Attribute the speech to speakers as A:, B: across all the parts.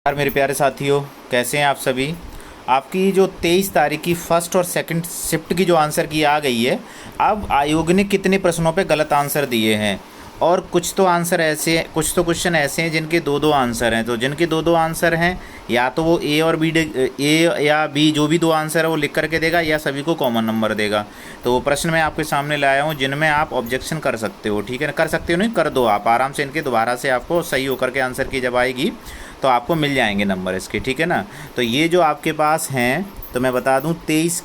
A: यार मेरे प्यारे साथियों, कैसे हैं आप सभी। आपकी जो 23 तारीख की फर्स्ट और सेकंड शिफ्ट की जो आंसर की आ गई है। अब आयोग ने कितने प्रश्नों पे गलत आंसर दिए हैं, और कुछ तो आंसर ऐसे, कुछ तो क्वेश्चन ऐसे हैं जिनके दो दो आंसर हैं। तो जिनके दो दो आंसर हैं, या तो वो ए और बी, ए या बी, जो भी दो आंसर है वो लिख करके देगा, या सभी को कॉमन नंबर देगा। तो वो प्रश्न मैं आपके सामने लाया हूँ जिनमें आप ऑब्जेक्शन कर सकते हो। ठीक है ना, कर सकते हो नहीं, कर दो आप आराम से। इनके दोबारा से आपको सही होकर के आंसर की जब आएगी तो आपको मिल जाएंगे नंबर इसके। ठीक है ना, तो ये जो आपके पास हैं, तो मैं बता दूं 23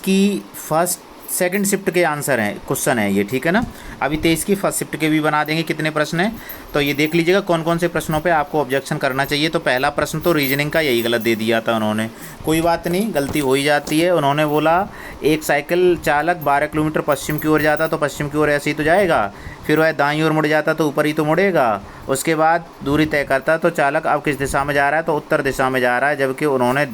A: की फर्स्ट सेकंड शिफ्ट के आंसर हैं, क्वेश्चन है ये। ठीक है ना, अभी 23 की फर्स्ट शिफ्ट के भी बना देंगे कितने प्रश्न हैं। तो ये देख लीजिएगा कौन कौन से प्रश्नों पे आपको ऑब्जेक्शन करना चाहिए। तो पहला प्रश्न तो रीजनिंग का यही गलत दे दिया था उन्होंने। कोई बात नहीं, गलती हो ही जाती है। उन्होंने बोला एक साइकिल चालक 12 किलोमीटर पश्चिम की ओर जाता तो पश्चिम की ओर ऐसे ही तो जाएगा, फिर वह दाईं ओर मुड़ जाता तो ऊपर ही तो मुड़ेगा, उसके बाद दूरी तय करता तो चालक अब किस दिशा में जा रहा है, तो उत्तर दिशा में जा रहा है। जबकि उन्होंने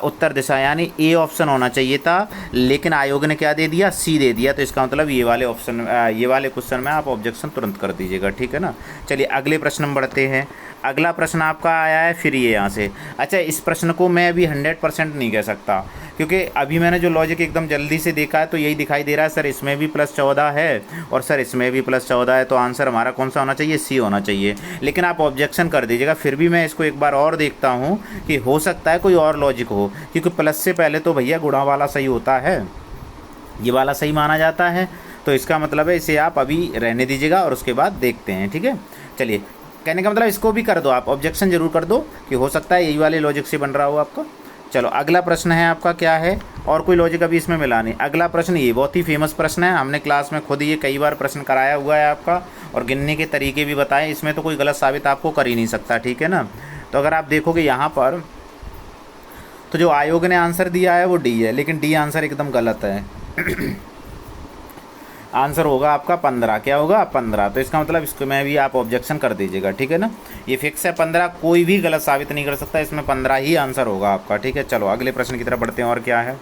A: उत्तर दिशा यानी ए ऑप्शन होना चाहिए था, लेकिन आयोग ने क्या दे दिया, सी दे दिया। तो इसका मतलब ये वाले ऑप्शन, ये वाले क्वेश्चन में आप ऑब्जेक्शन तुरंत कर दीजिएगा। ठीक है ना, चलिए अगले प्रश्न में बढ़ते हैं। अगला प्रश्न आपका आया है फिर ये यहाँ से। अच्छा, इस प्रश्न को मैं अभी 100% नहीं कह सकता, क्योंकि अभी मैंने जो लॉजिक एकदम जल्दी से देखा है तो यही दिखाई दे रहा है, सर इसमें भी +14 है और सर इसमें भी +14 है, तो आंसर हमारा कौन सा होना चाहिए, सी होना चाहिए। लेकिन आप ऑब्जेक्शन कर दीजिएगा, फिर भी मैं इसको एक बार और देखता हूँ कि हो सकता है कोई और लॉजिक हो, क्योंकि प्लस से पहले तो भैया गुणा वाला सही होता है, ये वाला सही माना जाता है। तो इसका मतलब है इसे आप अभी रहने दीजिएगा और उसके बाद देखते हैं। ठीक है, चलिए, कहने का मतलब इसको भी कर दो, आप ऑब्जेक्शन जरूर कर दो कि हो सकता है यही वाले लॉजिक से बन रहा हो आपका। चलो अगला प्रश्न है आपका, क्या है, और कोई लॉजिक अभी इसमें मिला नहीं। अगला प्रश्न ये बहुत ही फेमस प्रश्न है, हमने क्लास में खुद ये कई बार प्रश्न कराया हुआ है आपका, और गिनने के तरीके भी बताएं। इसमें तो कोई गलत साबित आपको कर ही नहीं सकता। ठीक है ना, तो अगर आप देखोगे यहाँ पर, तो जो आयोग ने आंसर दिया है वो डी है, लेकिन डी आंसर एकदम गलत है। आंसर होगा आपका 15। क्या होगा, 15। तो इसका मतलब इसको में भी आप ऑब्जेक्शन कर दीजिएगा। ठीक है ना, ये फिक्स है 15, कोई भी गलत साबित नहीं कर सकता, इसमें 15 ही आंसर होगा आपका। ठीक है, चलो अगले प्रश्न की तरफ बढ़ते हैं। और क्या है,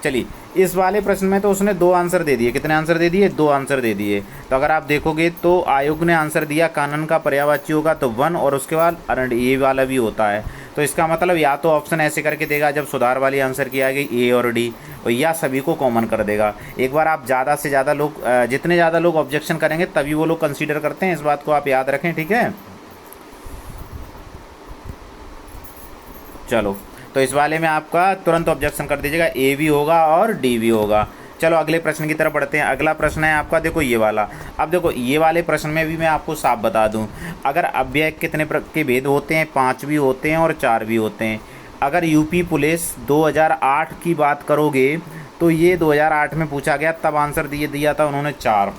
A: चलिए इस वाले प्रश्न में तो उसने 2 आंसर दे दिए। कितने आंसर दे दिए, 2 आंसर दे दिए। तो अगर आप देखोगे तो आयोग ने आंसर दिया कानून का पर्यायवाची होगा तो 1, और उसके बाद ये वाला भी होता है। तो इसका मतलब या तो ऑप्शन ऐसे करके देगा जब सुधार वाली आंसर की आ गई ए और डी, और या सभी को कॉमन कर देगा। एक बार आप ज़्यादा से ज़्यादा लोग, जितने ज़्यादा लोग ऑब्जेक्शन करेंगे तभी वो लोग कंसीडर करते हैं, इस बात को आप याद रखें। ठीक है, चलो तो इस वाले में आपका तुरंत ऑब्जेक्शन कर दीजिएगा, ए भी होगा और डी भी होगा। चलो अगले प्रश्न की तरफ बढ़ते हैं। अगला प्रश्न है आपका, देखो ये वाला। अब देखो ये वाले प्रश्न में भी मैं आपको साफ बता दूं, अगर अव्यय कितने के भेद होते हैं, 5 भी होते हैं और 4 भी होते हैं। अगर यूपी पुलिस 2008 की बात करोगे तो ये 2008 में पूछा गया, तब आंसर दिया था उन्होंने 4,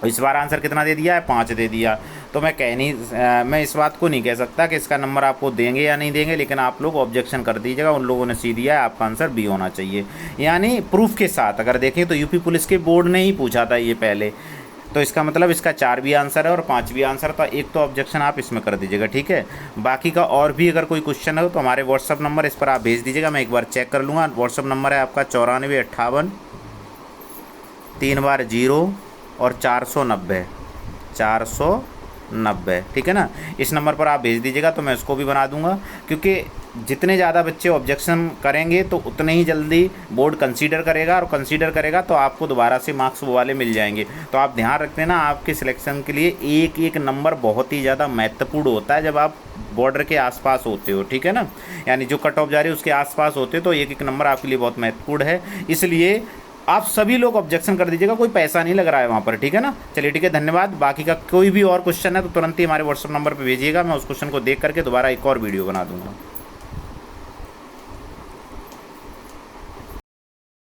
A: इस बार आंसर कितना दे दिया है, 5 दे दिया। तो मैं इस बात को नहीं कह सकता कि इसका नंबर आपको देंगे या नहीं देंगे, लेकिन आप लोग ऑब्जेक्शन कर दीजिएगा। उन लोगों ने सी दिया है, आपका आंसर बी होना चाहिए, यानी प्रूफ के साथ। अगर देखें तो यूपी पुलिस के बोर्ड ने ही पूछा था ये पहले, तो इसका मतलब इसका 4 भी आंसर है और 5 भी आंसर था। एक तो ऑब्जेक्शन आप इसमें कर दीजिएगा। ठीक है, बाकी का और भी अगर कोई क्वेश्चन हो तो हमारे व्हाट्सअप नंबर, इस पर आप भेज दीजिएगा, मैं एक बार चेक कर लूँगा। व्हाट्सअप नंबर है आपका 9458 3 बार 0 और 490। ठीक है ना, इस नंबर पर आप भेज दीजिएगा तो मैं उसको भी बना दूंगा, क्योंकि जितने ज़्यादा बच्चे ऑब्जेक्शन करेंगे तो उतने ही जल्दी बोर्ड कंसीडर करेगा, और कंसीडर करेगा तो आपको दोबारा से मार्क्स वो वाले मिल जाएंगे। तो आप ध्यान रखते हैं ना, आपके सिलेक्शन के लिए एक एक नंबर बहुत ही ज़्यादा महत्वपूर्ण होता है जब आप बॉर्डर के आसपास होते हो। ठीक है ना, यानी जो कट ऑफ जा रही है उसके आसपास होते हो, तो एक एक नंबर आपके लिए बहुत महत्वपूर्ण है। इसलिए आप सभी लोग ऑब्जेक्शन कर दीजिएगा, कोई पैसा नहीं लग रहा है वहाँ पर। ठीक है ना, चलिए ठीक है, धन्यवाद। बाकी का कोई भी और क्वेश्चन है तो तुरंत ही हमारे व्हाट्सअप नंबर पर भेजिएगा, मैं उस क्वेश्चन को देख करके दोबारा एक और वीडियो बना दूँगा।